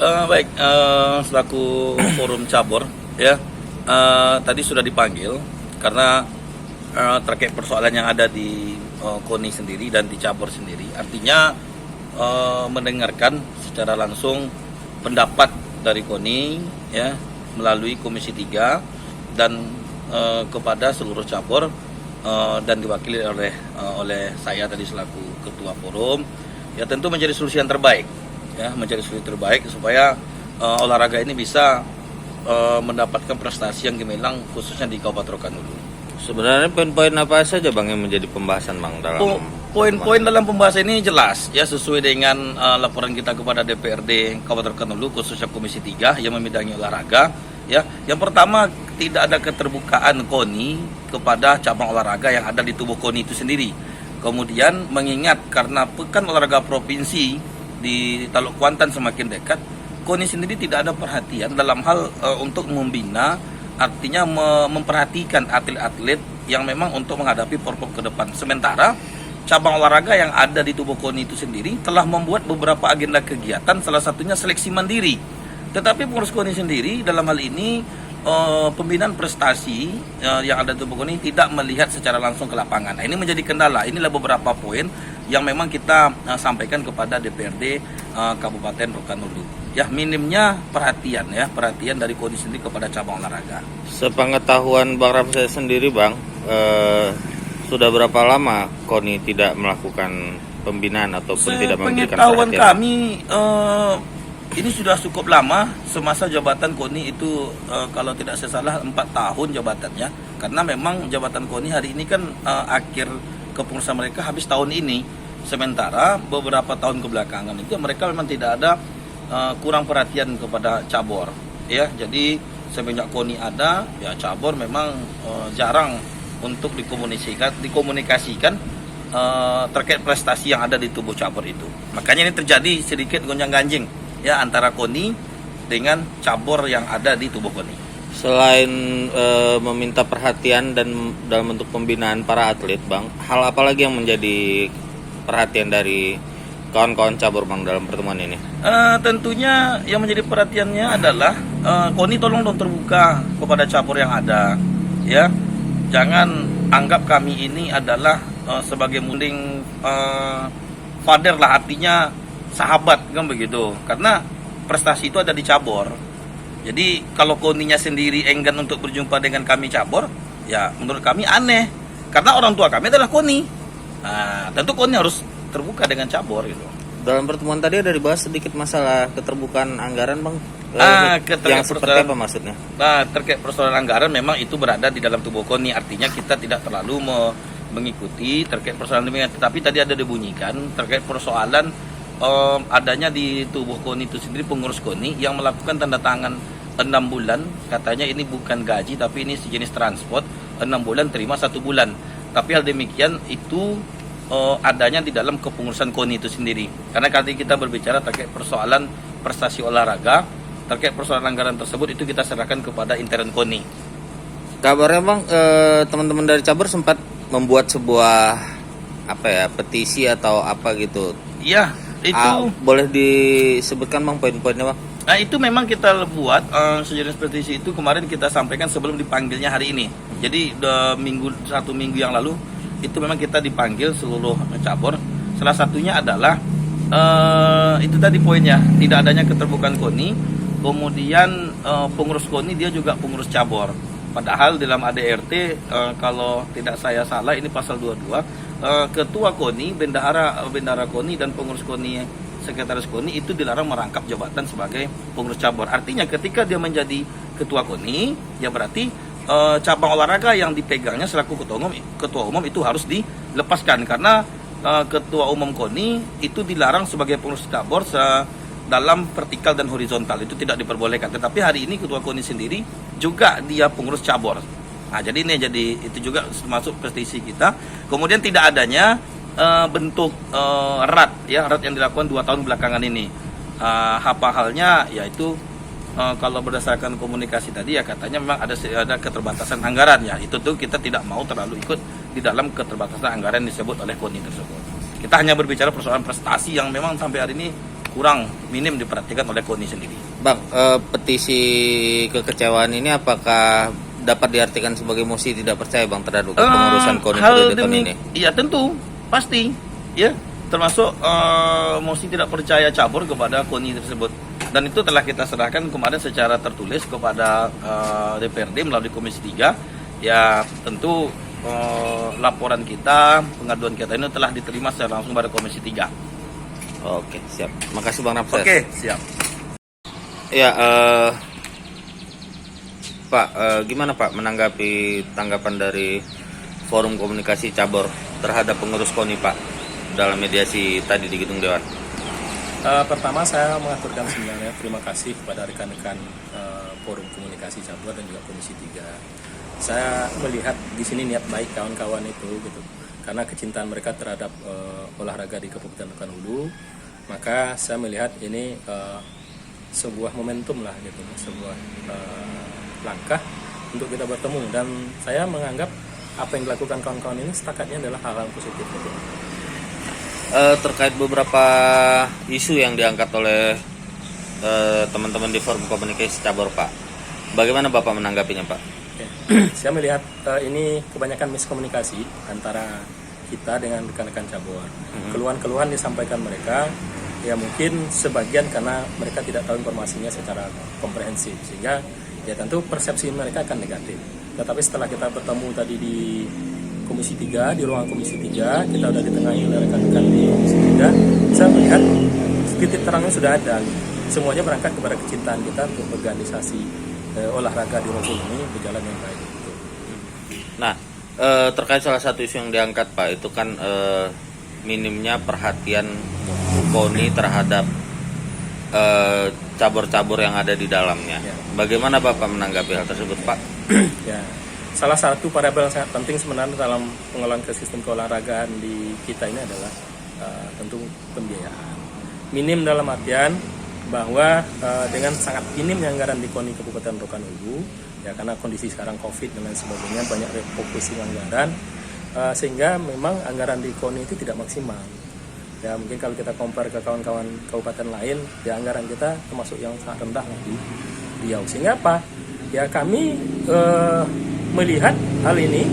Baik, selaku forum cabur ya, tadi sudah dipanggil karena terkait persoalan yang ada di KONI sendiri dan di cabur sendiri. Artinya mendengarkan secara langsung pendapat dari KONI ya melalui Komisi 3 dan kepada seluruh cabur dan diwakili oleh saya tadi selaku ketua forum. Ya tentu menjadi solusi yang terbaik. Ya, mencari solusi terbaik supaya olahraga ini bisa mendapatkan prestasi yang gemilang khususnya di Kabupaten Rokan-Hulu. Sebenarnya poin-poin apa saja Bang yang menjadi pembahasan Bang dalam poin-poin dalam pembahasan ini jelas ya sesuai dengan laporan kita kepada DPRD Kabupaten Rokan-Hulu khususnya Komisi 3 yang membidangi olahraga ya. Yang pertama, tidak ada keterbukaan KONI kepada cabang olahraga yang ada di tubuh KONI itu sendiri. Kemudian mengingat karena Pekan Olahraga Provinsi di Taluk Kuantan semakin dekat, KONI sendiri tidak ada perhatian dalam hal untuk membina, artinya memperhatikan atlet-atlet yang memang untuk menghadapi Porprov ke depan. Sementara cabang olahraga yang ada di tubuh KONI itu sendiri telah membuat beberapa agenda kegiatan, salah satunya seleksi mandiri. Tetapi pengurus KONI sendiri dalam hal ini pembinaan prestasi yang ada di tubuh KONI tidak melihat secara langsung ke lapangan. Nah, ini menjadi kendala. Inilah beberapa poin yang memang kita sampaikan kepada DPRD Kabupaten Rokan-Hulu. Ya, minimnya perhatian dari KONI sendiri kepada cabang olahraga. Sepengetahuan Bang Ramsey sendiri Bang, sudah berapa lama KONI tidak melakukan pembinaan ataupun tidak memberikan perhatian? Sepengetahuan kami ini sudah cukup lama, semasa jabatan KONI itu kalau tidak saya salah 4 tahun jabatannya. Karena memang jabatan KONI hari ini kan akhir kepengurusan mereka habis tahun ini. Sementara beberapa tahun kebelakangan itu mereka memang tidak ada kurang perhatian kepada cabur. Ya, jadi semenjak KONI ada, ya cabur memang jarang untuk dikomunikasikan terkait prestasi yang ada di tubuh cabur itu. Makanya ini terjadi sedikit gonjang-ganjing ya antara KONI dengan cabur yang ada di tubuh KONI. Selain meminta perhatian dan dalam bentuk pembinaan para atlet Bang, hal apa lagi yang menjadi perhatian dari kawan-kawan cabur Bang dalam pertemuan ini? Tentunya yang menjadi perhatiannya adalah KONI tolong dong terbuka kepada cabur yang ada ya. Jangan anggap kami ini adalah sebagai munding father lah, artinya sahabat kan begitu, karena prestasi itu ada di cabur. Jadi kalau KONI-nya sendiri enggan untuk berjumpa dengan kami cabur, ya menurut kami aneh, karena orang tua kami adalah KONI. Nah, tentu KONI harus terbuka dengan cabur gitu. Dalam pertemuan tadi ada dibahas sedikit masalah keterbukaan anggaran Bang. Yang seperti apa maksudnya? Nah, terkait persoalan anggaran memang itu berada di dalam tubuh KONI, artinya kita tidak terlalu mengikuti terkait persoalan demikian. Tetapi tadi ada dibunyikan terkait persoalan adanya di tubuh KONI itu sendiri pengurus KONI yang melakukan tanda tangan 6 bulan, katanya ini bukan gaji tapi ini sejenis transport, 6 bulan terima 1 bulan. Tapi hal demikian itu adanya di dalam kepengurusan KONI itu sendiri. Karena kali kita berbicara terkait persoalan prestasi olahraga, terkait persoalan anggaran tersebut itu kita serahkan kepada intern KONI. Kabarnya Bang, teman-teman dari cabur sempat membuat sebuah petisi atau apa gitu. Iya, itu boleh disebutkan Bang poin-poinnya Bang? Nah, itu memang kita buat sejenis petisi itu kemarin kita sampaikan sebelum dipanggilnya hari ini. Jadi 1 minggu yang lalu itu memang kita dipanggil seluruh cabur. Salah satunya adalah itu tadi poinnya, tidak adanya keterbukaan KONI. Kemudian pengurus KONI dia juga pengurus cabur. Padahal dalam ADRT kalau tidak saya salah ini pasal 22, ketua KONI, bendahara KONI dan pengurus KONI, sekretaris KONI itu dilarang merangkap jabatan sebagai pengurus cabur. Artinya ketika dia menjadi ketua KONI, ya berarti cabang olahraga yang dipegangnya selaku ketua umum itu harus dilepaskan, karena ketua umum KONI itu dilarang sebagai pengurus cabur dalam vertikal dan horizontal, itu tidak diperbolehkan. Tetapi hari ini ketua KONI sendiri juga dia pengurus cabur. Nah, jadi itu juga termasuk prestasi kita. Kemudian tidak adanya bentuk RAT yang dilakukan 2 tahun belakangan ini. Apa halnya yaitu kalau berdasarkan komunikasi tadi ya katanya memang ada keterbatasan anggaran ya. Itu tuh kita tidak mau terlalu ikut di dalam keterbatasan anggaran disebut oleh KONI tersebut. Kita hanya berbicara persoalan prestasi yang memang sampai hari ini kurang minim diperhatikan oleh KONI sendiri. Bang, petisi kekecewaan ini apakah dapat diartikan sebagai mosi tidak percaya Bang terhadap pengurusan KONI periode tahun ini? Iya tentu, pasti, ya, termasuk mosi tidak percaya cabur kepada KONI tersebut. Dan itu telah kita serahkan kemarin secara tertulis kepada DPRD melalui Komisi 3. Ya tentu laporan kita, pengaduan kita ini telah diterima secara langsung pada Komisi 3. Oke, siap. Makasih Bang Ramses. Oke, siap. Ya, Pak, gimana Pak menanggapi tanggapan dari Forum Komunikasi Cabur terhadap pengurus KONI Pak dalam mediasi tadi di Gedung Dewan? Pertama saya mengaturkan sebenarnya terima kasih kepada rekan-rekan Forum Komunikasi Cabur dan juga Komisi 3. Saya melihat di sini niat baik kawan-kawan itu gitu. Karena kecintaan mereka terhadap olahraga di Kabupaten Rokan Hulu, maka saya melihat ini sebuah momentum lah gitu, sebuah langkah untuk kita bertemu, dan saya menganggap apa yang dilakukan kawan-kawan ini setakatnya adalah hal-hal positif gitu. Terkait beberapa isu yang diangkat oleh teman-teman di Forum Komunikasi Cabur Pak, bagaimana Bapak menanggapinya Pak? Saya melihat ini kebanyakan miskomunikasi antara kita dengan rekan-rekan cabur. Keluhan-keluhan disampaikan mereka, ya mungkin sebagian karena mereka tidak tahu informasinya secara komprehensif, sehingga ya tentu persepsi mereka akan negatif. Tetapi setelah kita bertemu tadi di Komisi 3, di ruang Komisi 3, kita sudah ditengahi oleh rekan-rekan di Komisi 3, saya melihat titik terangnya sudah ada. Semuanya berangkat kepada kecintaan kita untuk organisasi olahraga di Rokan ini berjalan yang baik. Nah, terkait salah satu isu yang diangkat Pak, itu kan minimnya perhatian KONI terhadap cabur-cabur yang ada di dalamnya. Ya. Bagaimana Bapak menanggapi hal tersebut Pak? Ya, salah satu variabel yang sangat penting sebenarnya dalam pengelolaan ke sistem keolahragaan di kita ini adalah tentu pembiayaan. Minim dalam artian bahwa dengan sangat minimnya anggaran di KONI Kabupaten Rokan Hulu, ya karena kondisi sekarang COVID dan lain sebagainya, banyak refocusing anggaran, sehingga memang anggaran di KONI itu tidak maksimal. Ya mungkin kalau kita compare ke kawan-kawan kabupaten lain, ya anggaran kita termasuk yang sangat rendah di Riau. Sehingga apa? Ya kami melihat hal ini,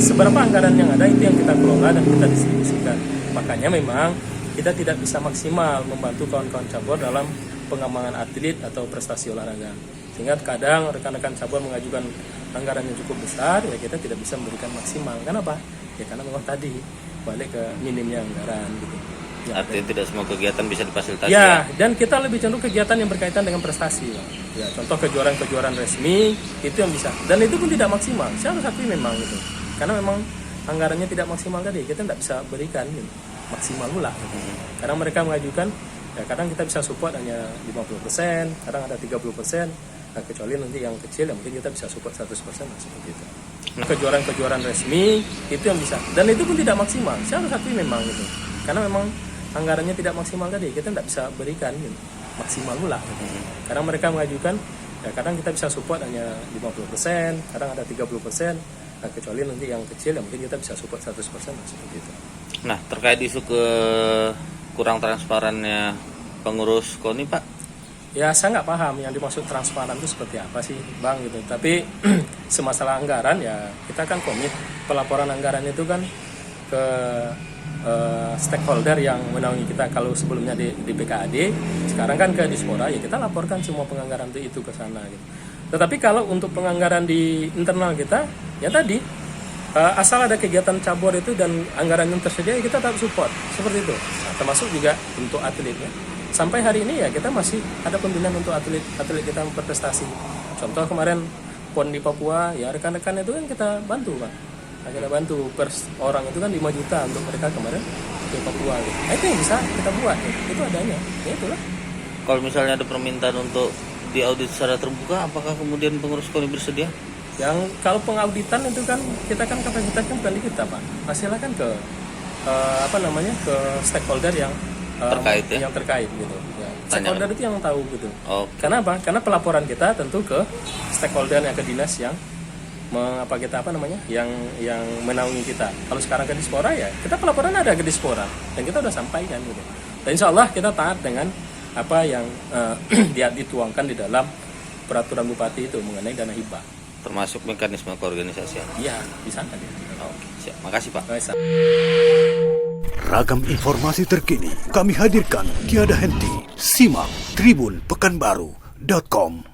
seberapa anggaran yang ada itu yang kita kelola dan kita distribusikan. Makanya memang kita tidak bisa maksimal membantu kawan-kawan cabur dalam pengembangan atlet atau prestasi olahraga. Sehingga kadang rekan-rekan cabur mengajukan anggaran yang cukup besar, ya kita tidak bisa memberikan maksimal. Kenapa? Ya karena memang tadi balik ke minimnya anggaran gitu. Ya, Artinya tidak semua kegiatan bisa difasilitasi. ya, dan kita lebih cenderung kegiatan yang berkaitan dengan prestasi. Ya, contoh kejuaraan-kejuaraan resmi itu yang bisa. Dan itu pun tidak maksimal. Saya harus akui memang gitu. Karena memang anggarannya tidak maksimal tadi, kita tidak bisa berikan gitu, maksimal pula. Gitu. Karena mereka mengajukan, ya kadang kita bisa support hanya 50%, kadang ada 30%. Nah, kecuali nanti yang kecil, ya mungkin kita bisa support 100% lah, seperti itu. Kejuaraan-kejuaraan resmi itu yang bisa. Dan itu pun tidak maksimal. Saya harus akui memang gitu. Karena memang anggarannya tidak maksimal tadi, kita tidak bisa berikan gitu, maksimal pula. Gitu. Karena mereka mengajukan, ya kadang kita bisa support hanya 50%, kadang ada 30%. Nah, kecuali nanti yang kecil, ya mungkin kita bisa support 100% lah, seperti itu. Nah, terkait isu kurang transparannya pengurus KONI Pak, Ya saya nggak paham yang dimaksud transparan itu seperti apa sih Bang gitu. Tapi semasalah anggaran ya kita kan komit pelaporan anggaran itu kan ke stakeholder yang menaungi kita. Kalau sebelumnya di PKAD, sekarang kan ke Dispora, ya kita laporkan semua penganggaran itu ke sana gitu. Tetapi kalau untuk penganggaran di internal kita, ya tadi asal ada kegiatan cabur itu dan anggaran yang tersedia, ya kita tetap support seperti itu. Nah, termasuk juga untuk atletnya. Sampai hari ini ya kita masih ada pembinaan untuk atlet kita berprestasi. Contoh kemarin PON di Papua, ya rekan-rekan itu kan kita bantu Pak. Nah, kita bantu per orang itu kan 5 juta untuk mereka kemarin di Papua. Gitu. Nah, itu yang bisa kita buat, itu adanya. Ya itulah. kalau misalnya ada permintaan untuk diaudit secara terbuka, apakah kemudian pengurus KONI bersedia? Yang kalau pengauditan itu kan kita kan kapasitasnya bukan di kita Pak. Hasilnya kan ke ke stakeholder yang Terkait ya? Yang terkait gitu. Ya. Stakeholder itu yang tahu gitu. Oke. Karena apa? Karena pelaporan kita tentu ke stakeholder yang ke dinas yang yang menaungi kita. Kalau sekarang ke Dispora ya kita pelaporan ada ke Dispora dan kita udah sampaikan gitu. Dan insya Allah kita taat dengan apa yang dia dituangkan di dalam peraturan bupati itu mengenai dana hibah. Termasuk mekanisme keorganisasian. Iya, di sana dia. Oke, siap. Makasih Pak. Baik. Ragam informasi terkini kami hadirkan tiada henti. Simak tribunpekanbaru.com.